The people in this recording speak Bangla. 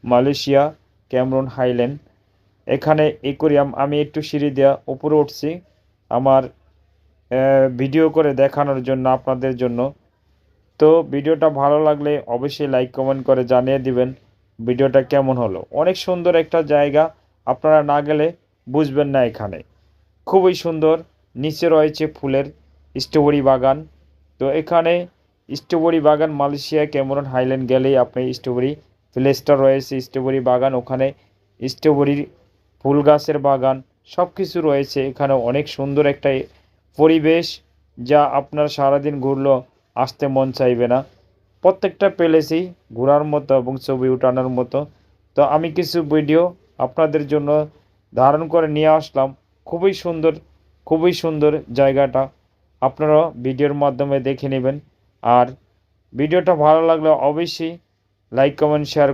Malaysia Cameron highland. এখানে অ্যাকোয়ারিয়াম। আমি একটু সিঁড়ি দিয়ে উপরে উঠছি আমার ভিডিও করে দেখানোর জন্য আপনাদের জন্য। তো ভিডিওটা ভালো লাগলে অবশ্যই লাইক কমেন্ট করে জানিয়ে দিবেন ভিডিওটা কেমন হলো। অনেক সুন্দর একটা জায়গা, আপনারা না গেলে বুঝবেন না। এখানে খুবই সুন্দর। নিচে রয়েছে ফুলের স্ট্রবেরি বাগান। তো এখানে স্ট্রবেরি বাগান মালয়েশিয়া ক্যামেরন হাইল্যান্ড গেলেই আপনি স্ট্রবেরি প্লেসটা রয়েছে, স্ট্রবেরি বাগান, ওখানে স্ট্রবেরির ফুল গাছের বাগান সব কিছু রয়েছে। এখানে অনেক সুন্দর একটা পরিবেশ, যা আপনার সারাদিন ঘুরলেও আসতে মন চাইবে না। প্রত্যেকটা প্লেসেই ঘোরার মতো এবং ছবি ওঠানোর মতো। তো আমি কিছু ভিডিও আপনাদের জন্য ধারণ করে নিয়ে আসলাম। খুবই সুন্দর, খুবই সুন্দর জায়গাটা। আপনারা ভিডিওর মাধ্যমে দেখে নেবেন। আর ভিডিওটা ভালো লাগলে অবশ্যই লাইক কমেন্ট শেয়ার